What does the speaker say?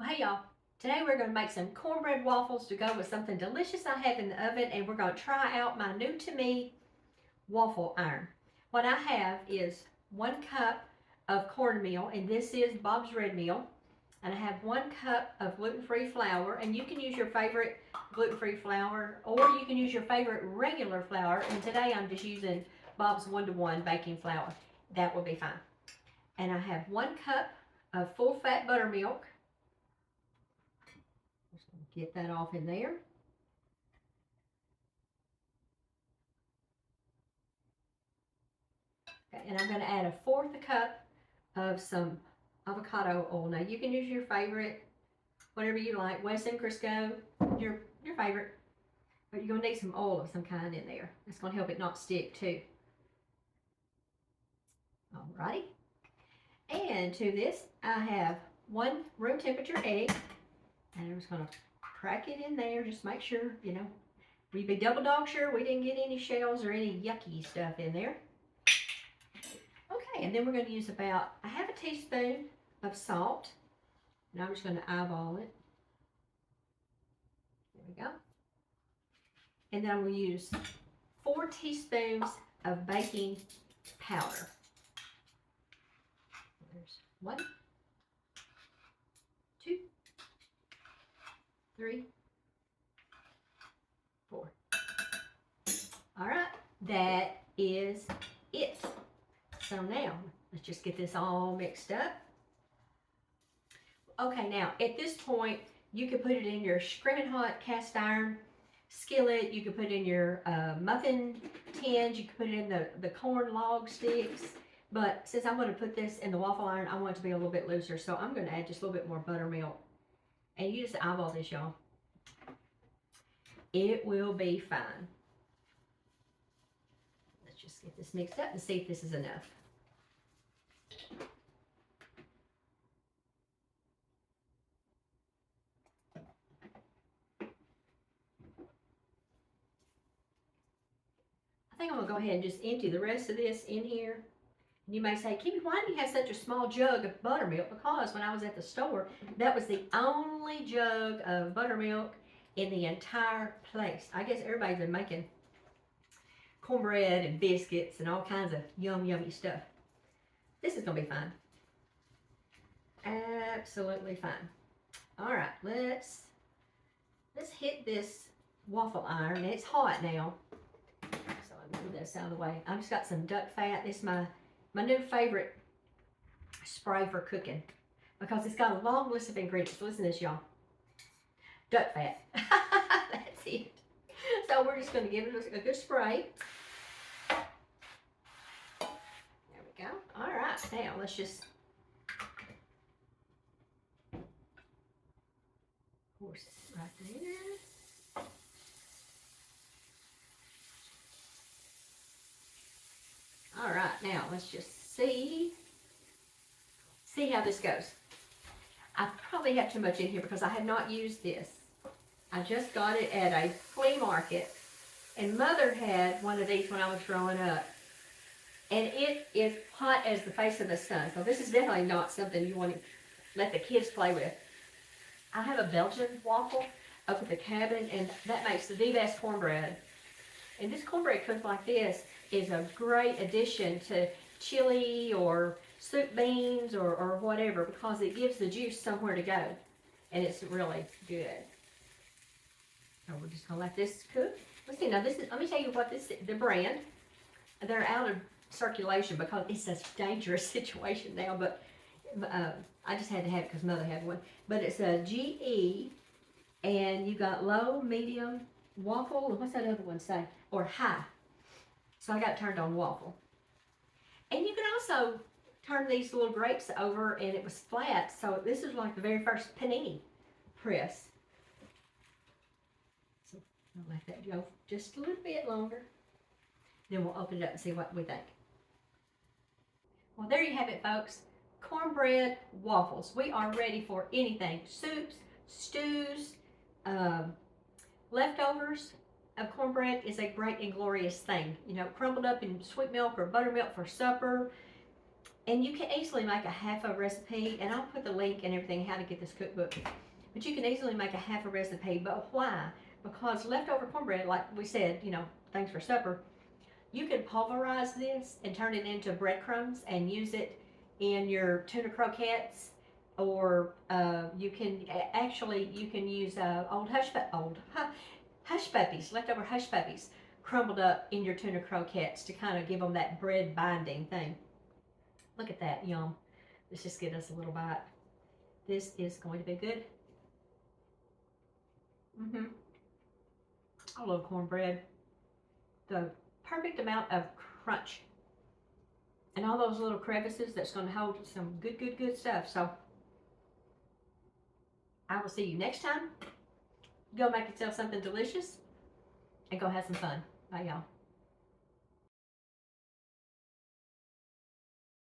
Well, hey y'all, today we're going to make some cornbread waffles to go with something delicious I have in the oven, and we're going to try out my new to me waffle iron. What I have is 1 cup of cornmeal, and this is Bob's red meal, and I have 1 cup of gluten-free flour, and you can use your favorite gluten-free flour or you can use your favorite regular flour, and today I'm just using Bob's 1-to-1 baking flour. That will be fine. And I have 1 cup of full-fat buttermilk. Just gonna get that off in there. Okay, and I'm going to add 1/4 cup of some avocado oil. Now you can use your favorite, whatever you like, Wesson, Crisco, your favorite. But you're going to need some oil of some kind in there. It's going to help it not stick too. Alrighty. And to this, I have 1 room temperature egg. And I'm just going to crack it in there. Just make sure, we'd be double dog sure we didn't get any shells or any yucky stuff in there. Okay, and then we're going to use about 1/2 teaspoon of salt. And I'm just going to eyeball it. There we go. And then I'm going to use 4 teaspoons of baking powder. There's 1, 2, 3, 4. All right, that is it. So now, let's just get this all mixed up. Okay, now, at this point, you can put it in your screaming hot cast iron skillet. You can put it in your muffin tins. You can put it in the corn log sticks. But since I'm going to put this in the waffle iron, I want it to be a little bit looser. So I'm going to add just a little bit more buttermilk. And you just eyeball this, y'all. It will be fine. Let's just get this mixed up and see if this is enough. I think I'm going to go ahead and just empty the rest of this in here. You may say, Kimmy, why do you have such a small jug of buttermilk? Because when I was at the store, that was the only jug of buttermilk in the entire place. I guess everybody's been making cornbread and biscuits and all kinds of yummy stuff. This is going to be fine. Absolutely fine. All right, let's hit this waffle iron. It's hot now. So I'll move this out of the way. I've just got some duck fat. This is my new favorite spray for cooking because it's got a long list of ingredients. Listen to this, y'all. Duck fat. That's it. So we're just going to give it a good spray. There we go. All right. Now let's just pour it right there. All right, now let's just see how this goes. I probably have too much in here because I have not used this. I just got it at a flea market, and Mother had one of these when I was growing up, and it is hot as the face of the sun. So this is definitely not something you want to let the kids play with. I have a Belgian waffle up at the cabin, and that makes the best cornbread. And this cornbread cooked like this is a great addition to chili or soup beans or whatever, because it gives the juice somewhere to go, and it's really good. So we're just gonna let this cook. Let's see. Now this is. Let me tell you what this the brand. They're out of circulation because it's a dangerous situation now. But I just had to have it because Mother had one. But it's a GE, and you got low, medium, waffle, and what's that other one say? Or high. So I got it turned on waffle. And you can also turn these little grapes over, and it was flat. So this is like the very first panini press. So I'll let that go just a little bit longer. Then we'll open it up and see what we think. Well, there you have it, folks. Cornbread waffles. We are ready for anything. Soups, stews, leftovers of cornbread is a great and glorious thing. You know, crumbled up in sweet milk or buttermilk for supper. And you can easily make a half a recipe, and I'll put the link and everything how to get this cookbook. But you can easily make a half a recipe. But why? Because leftover cornbread, like we said, you know, thanks for supper, you can pulverize this and turn it into breadcrumbs and use it in your tuna croquettes, or you can actually you can use hush puppies, leftover hush puppies, crumbled up in your tuna croquettes to kind of give them that bread binding thing. Look at that, yum! Let's just get us a little bite. This is going to be good. I love cornbread. The perfect amount of crunch and all those little crevices that's going to hold some good stuff. So I will see you next time. Go make yourself something delicious and go have some fun. Bye, y'all.